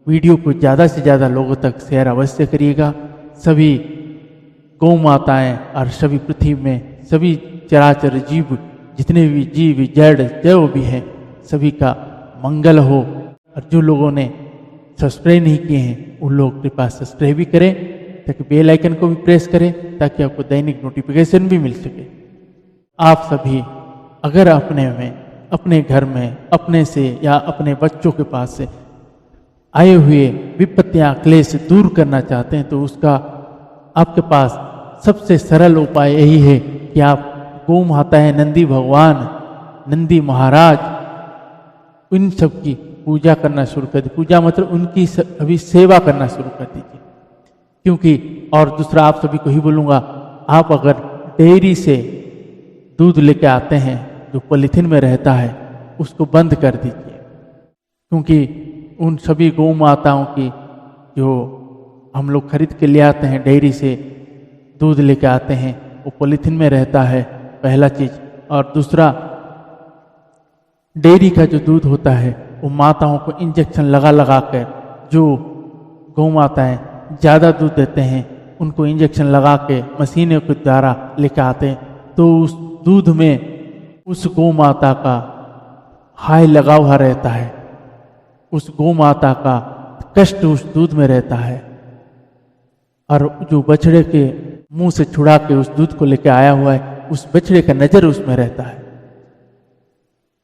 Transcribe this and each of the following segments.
Video को ज़्यादा से ज़्यादा लोगों तक शेयर अवश्य करिएगा। सभी गौ माताएँ और सभी पृथ्वी में सभी चराचर जीव, जितने भी जीव जड़ जो भी हैं, सभी का मंगल हो। और जो लोगों ने सब्सक्राइब नहीं किए हैं उन लोग कृपया सब्सक्राइब भी करें, ताकि बेल आइकन को भी प्रेस करें, ताकि आपको दैनिक नोटिफिकेशन भी मिल सके। आप सभी अगर अपने घर में अपने से या अपने बच्चों के पास से आए हुए विपत्तियां क्लेश दूर करना चाहते हैं, तो उसका आपके पास सबसे सरल उपाय यही है कि आप गौ माता है, नंदी भगवान, नंदी महाराज, इन सब की पूजा करना शुरू कर दीजिए। पूजा मतलब उनकी अभी सेवा करना शुरू कर दीजिए। क्योंकि और दूसरा आप सभी को ही बोलूँगा, आप अगर डेयरी से दूध लेके आते हैं जो पॉलीथीन में रहता है, उसको बंद कर दीजिए। क्योंकि उन सभी गौ माताओं की जो हम लोग खरीद के ले आते हैं, डेयरी से दूध लेके आते हैं, वो पॉलीथीन में रहता है, पहला चीज़। और दूसरा, डेयरी का जो दूध होता है वो माताओं को इंजेक्शन लगा कर, जो गौ माताएँ ज़्यादा दूध देते हैं उनको इंजेक्शन लगा के मशीनों के द्वारा लेकर आते हैं, तो उस दूध में उस गौ माता का हाय लगा हुआ रहता है, उस गौ माता का कष्ट उस दूध में रहता है। और जो बछड़े के मुंह से छुड़ा के उस दूध को लेकर आया हुआ है, उस बछड़े का नज़र उसमें रहता है।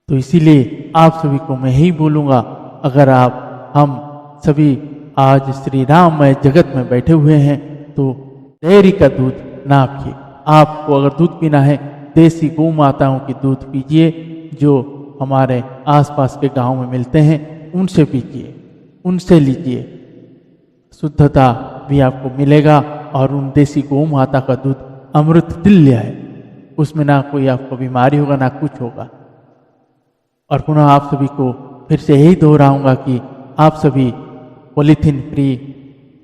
तो इसीलिए आप सभी को मैं यही बोलूँगा, अगर हम सभी आज श्री राममय जगत में बैठे हुए हैं, तो डेयरी का दूध ना पिए। आपको अगर दूध पीना है, देसी गौ माताओं की दूध पीजिए, जो हमारे आसपास के गांव में मिलते हैं, उनसे पीजिए, उनसे लीजिए। शुद्धता भी आपको मिलेगा और उन देसी गौ माता का दूध अमृत तुल्य है, उसमें ना कोई आपको बीमारी होगा ना कुछ होगा। और पुनः आप सभी को फिर से यही दोहराऊंगा कि आप सभी पॉलीथीन फ्री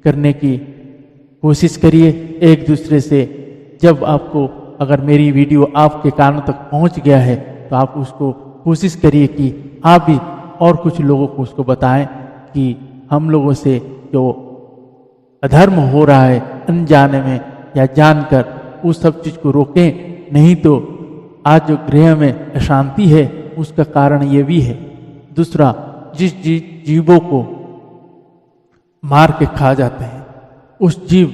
करने की कोशिश करिए एक दूसरे से। जब आपको अगर मेरी वीडियो आपके कानों तक पहुंच गया है, तो आप उसको कोशिश करिए कि आप भी और कुछ लोगों को उसको बताएं कि हम लोगों से जो अधर्म हो रहा है अनजाने में या जानकर, उस सब चीज़ को रोकें। नहीं तो आज जो गृह में अशांति है उसका कारण ये भी है। दूसरा, जिस जीवों को मार के खा जाते हैं, उस जीव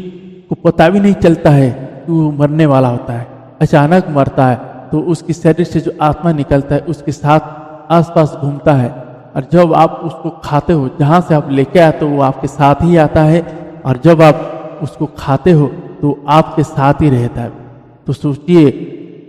को पता भी नहीं चलता है कि वो मरने वाला होता है, अचानक मरता है, तो उसके शरीर से जो आत्मा निकलता है उसके साथ आसपास घूमता है। और जब आप उसको खाते हो, जहाँ से आप लेके आते हो वो आपके साथ ही आता है, और जब आप उसको खाते हो तो आपके साथ ही रहता है। तो सोचिए,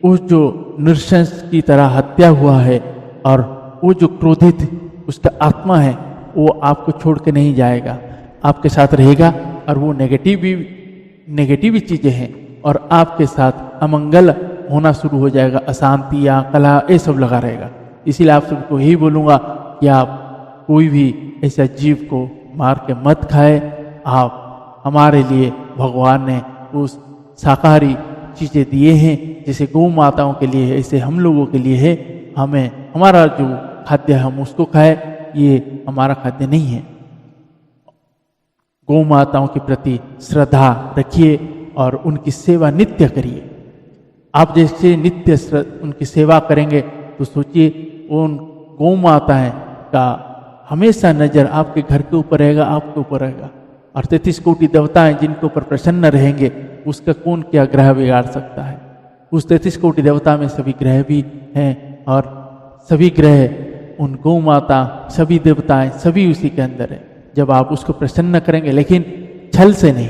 उस जो नृशंस की तरह हत्या हुआ है, और वो जो क्रोधित उसका आत्मा है, वो आपको छोड़ के नहीं जाएगा, आपके साथ रहेगा। और वो नेगेटिव चीज़ें हैं, और आपके साथ अमंगल होना शुरू हो जाएगा, अशांति या कलह ये सब लगा रहेगा। इसीलिए आप सबको यही बोलूँगा कि आप कोई भी ऐसा जीव को मार के मत खाए। आप हमारे लिए भगवान ने उस शाकाहारी चीज़ें दिए हैं, जैसे गौ माताओं के लिए है, ऐसे हम लोगों के लिए है। हमें हमारा जो खाद्य है हम उसको खाए, ये हमारा खाद्य नहीं है। गौ माताओं के प्रति श्रद्धा रखिए और उनकी सेवा नित्य करिए। आप जैसे नित्य उनकी सेवा करेंगे तो सोचिए, उन गौ माताएं का हमेशा नज़र आपके घर के ऊपर रहेगा, आपके ऊपर रहेगा। और 33 कोटि देवताएं जिनके ऊपर प्रसन्न रहेंगे, उसका कौन क्या ग्रह बिगाड़ सकता है। उस 33 कोटि देवता में सभी ग्रह भी हैं, और सभी ग्रह उन गौ माता, सभी देवताएं सभी उसी के अंदर है। जब आप उसको प्रसन्न करेंगे, लेकिन छल से नहीं,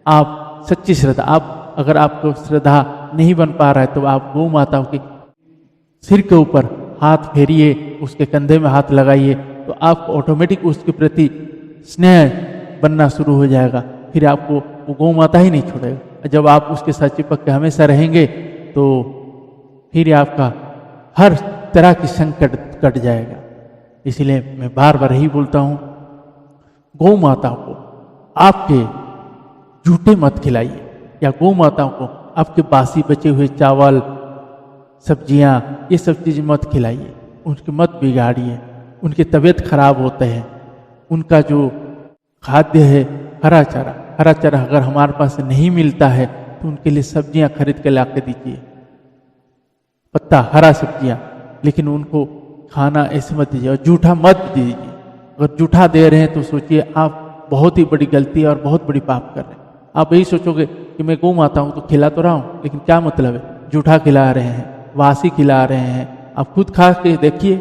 आप सच्ची श्रद्धा, आप अगर आपको श्रद्धा नहीं बन पा रहा है तो आप गौ माताओं के सिर के ऊपर हाथ फेरिए, उसके कंधे में हाथ लगाइए, तो आपको ऑटोमेटिक उसके प्रति स्नेह बनना शुरू हो जाएगा। फिर आपको वो गौ माता ही नहीं छोड़ेगा। जब आप उसके साथ चिपक के हमेशा रहेंगे, तो फिर आपका हर तरह की संकट कट जाएगा। इसलिए मैं बार बार यही बोलता हूँ, गौ माताओं को आपके झूठे मत खिलाइए, या गौ माताओं को आपके बासी बचे हुए चावल, सब्जियां, ये सब चीज़ मत खिलाइए, उनकी मत बिगाड़िए। उनकी तबीयत खराब होते हैं, उनका जो खाद्य है हरा चारा अगर हमारे पास नहीं मिलता है तो उनके लिए सब्जियां खरीद के ला के दीजिए, पत्ता हरा सब्जियां, लेकिन उनको खाना ऐसे मत दीजिए और जूठा मत दीजिए। अगर जूठा दे रहे हैं तो सोचिए आप बहुत ही बड़ी गलती और बहुत बड़ी पाप कर रहे हैं। आप यही सोचोगे कि मैं गौ माता हूं तो खिला तो रहा हूं, लेकिन क्या मतलब है, जूठा खिला रहे हैं, वासी खिला रहे हैं। आप खुद खा के देखिए,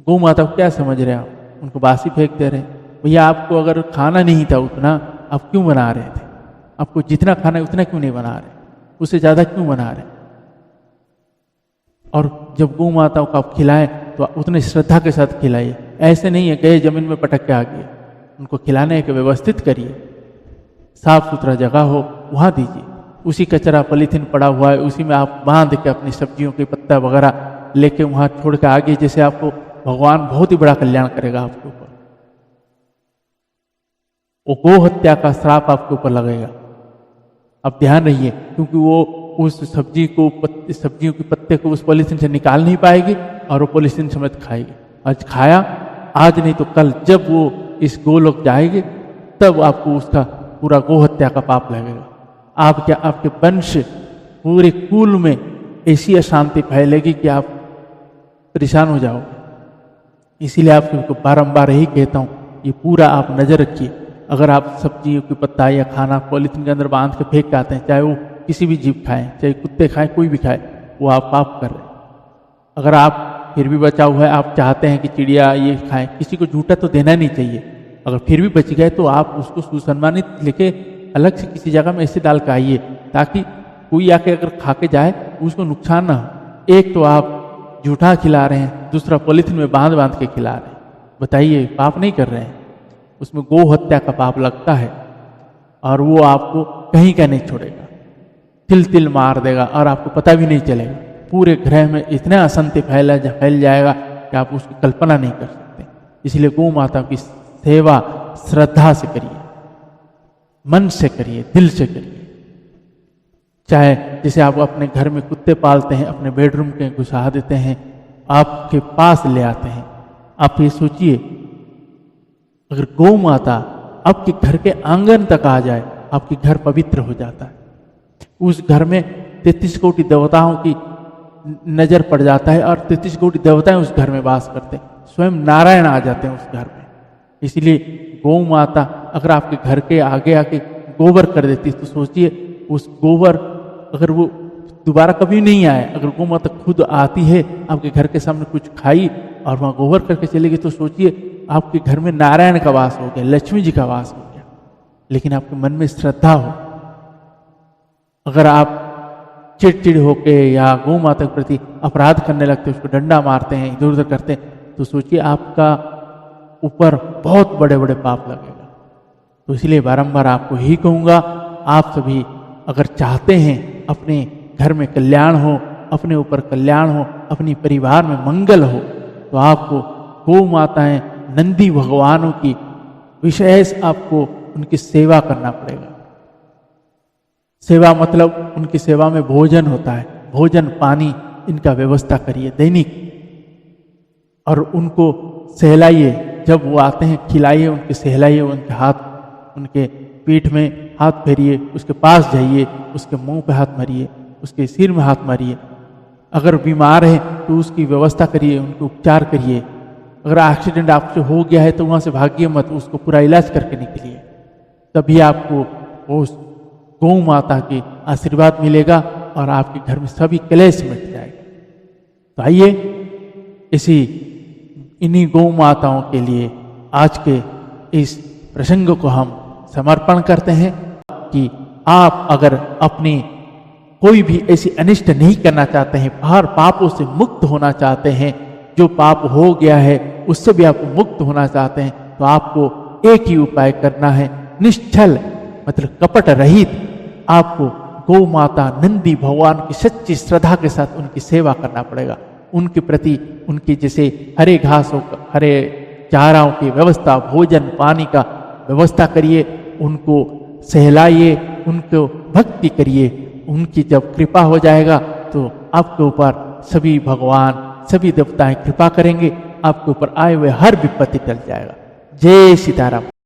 गौ माता को क्या समझ रहे हैं आप, उनको बासी फेंक दे रहे हैं। भैया आपको अगर खाना नहीं था उतना, आप क्यों बना रहे थे? आपको जितना खाना है उतना क्यों नहीं बना रहे, उससे ज्यादा क्यों बना रहे? और जब गौ माताओं को आप खिलाएं तो उतने श्रद्धा के साथ खिलाइए। ऐसे नहीं है गए जमीन में पटक के आ गए, उनको खिलाने के व्यवस्थित करिए, साफ सुथरा जगह हो वहां दीजिए। उसी कचरा पॉलीथीन पड़ा हुआ है उसी में आप बांध के अपनी सब्जियों के पत्ता वगैरह लेके वहां छोड़ के आगे, जैसे आपको भगवान बहुत ही बड़ा कल्याण करेगा आपके ऊपर। वो गो हत्या का श्राप आपके ऊपर लगेगा। आप ध्यान रहिए, क्योंकि वो उस सब्जियों के पत्ते को उस पॉलीथीन से निकाल नहीं पाएगी और वो पॉलीथीन समेत खाएगी। आज खाया, आज नहीं तो कल जब वो इस गोलोक जाएगी तब आपको उसका पूरा गो हत्या का पाप लगेगा। आप क्या, आपके वंश पूरे कुल में ऐसी अशांति फैलेगी कि आप परेशान हो जाओगे। इसीलिए आपको बारंबार यही कहता हूँ, ये पूरा आप नजर रखिए। अगर आप सब्जियों की पत्ता या खाना पॉलीथीन के अंदर बांध के फेंक के आते हैं, चाहे वो किसी भी जीव खाएं, चाहे कुत्ते खाएं, कोई भी खाए, वो आप पाप कर रहे हैं। अगर आप फिर भी बचा हुआ है, आप चाहते हैं कि चिड़िया ये खाएं, किसी को झूठा तो देना नहीं चाहिए। अगर फिर भी बच गए तो आप उसको सुसम्मानित लेके अलग से किसी जगह में ऐसे डाल के आइए, ताकि कोई आके अगर खा के जाए उसको नुकसान ना हो। एक तो आप झूठा खिला रहे हैं, दूसरा पॉलीथीन में बांध बांध के खिला रहे हैं। बताइए, पाप नहीं कर रहे हैं? उसमें गो हत्या का पाप लगता है और वो आपको कहीं का नहीं छोड़ेगा, तिल तिल मार देगा और आपको पता भी नहीं चलेगा। पूरे ग्रह में इतना असंति फैल जाएगा कि आप उसकी कल्पना नहीं कर सकते। इसलिए गौ माता की सेवा श्रद्धा से करिए, मन से करिए, दिल से करिए। चाहे जैसे आप अपने घर में कुत्ते पालते हैं, अपने बेडरूम के घुसा देते हैं, आपके पास ले आते हैं। आप ये सोचिए, अगर गौ माता आपके घर के आंगन तक आ जाए, आपके घर पवित्र हो जाता है। उस घर में 33 कोटि देवताओं की नजर पड़ जाता है और 33 कोटि देवताएं उस घर में वास करते हैं। स्वयं नारायण आ जाते हैं उस घर में। इसलिए गौ माता अगर आपके घर के आगे आके गोबर कर देती है तो सोचिए, उस गोबर अगर वो दोबारा कभी नहीं आए, अगर गौ माता खुद आती है, आपके घर के सामने कुछ खाई और वहां गोबर करके चलेगी, तो सोचिए आपके घर में नारायण का वास हो गया, लक्ष्मी जी का वास हो गया। लेकिन आपके मन में श्रद्धा हो। अगर आप चिड़चिड़ होके या गौ माता के प्रति अपराध करने लगते, उसको डंडा मारते हैं, इधर उधर करते हैं, तो सोचिए आपका ऊपर बहुत बड़े बड़े पाप लगेगा। तो इसलिए बारंबार आपको ही कहूंगा, आप सभी अगर चाहते हैं अपने घर में कल्याण हो, अपने ऊपर कल्याण हो, अपनी परिवार में मंगल हो, तो आपको गौ माताएं, नंदी भगवानों की विशेष आपको उनकी सेवा करना पड़ेगा। सेवा मतलब उनकी सेवा में भोजन होता है, भोजन पानी इनका व्यवस्था करिए दैनिक, और उनको सहलाइए। जब वो आते हैं खिलाइए, उनके सहलाइए, उनके हाथ, उनके पीठ में हाथ फेरिए, उसके पास जाइए, उसके मुंह पे हाथ मारिए, उसके सिर में हाथ मारिए। अगर बीमार है तो उसकी व्यवस्था करिए, उनको उपचार करिए। अगर एक्सीडेंट आपसे हो गया है तो वहां से भागिए मत, उसको पूरा इलाज करके निकलिए। तभी आपको उस गौ माता के आशीर्वाद मिलेगा और आपके घर में सभी क्लेश मिट जाएगा। तो आइए इन्हीं गौ माताओं के लिए आज के इस प्रसंग को हम समर्पण करते हैं कि आप अगर अपनी कोई भी ऐसी अनिष्ट नहीं करना चाहते हैं, हर पापों से मुक्त होना चाहते हैं, जो पाप हो गया है उससे भी आप मुक्त होना चाहते हैं, तो आपको एक ही उपाय करना है, निश्चल मतलब कपट रहित आपको गौ माता नंदी भगवान की सच्ची श्रद्धा के साथ उनकी सेवा करना पड़ेगा। उनके प्रति उनकी जैसे हरे घासों, हरे चाराओं की व्यवस्था, भोजन पानी का व्यवस्था करिए, उनको सहलाइए, उनको भक्ति करिए। उनकी जब कृपा हो जाएगा तो आपके ऊपर सभी भगवान, सभी देवताएं कृपा करेंगे, आपके ऊपर आए हुए हर विपत्ति टल जाएगा। जय सीताराम।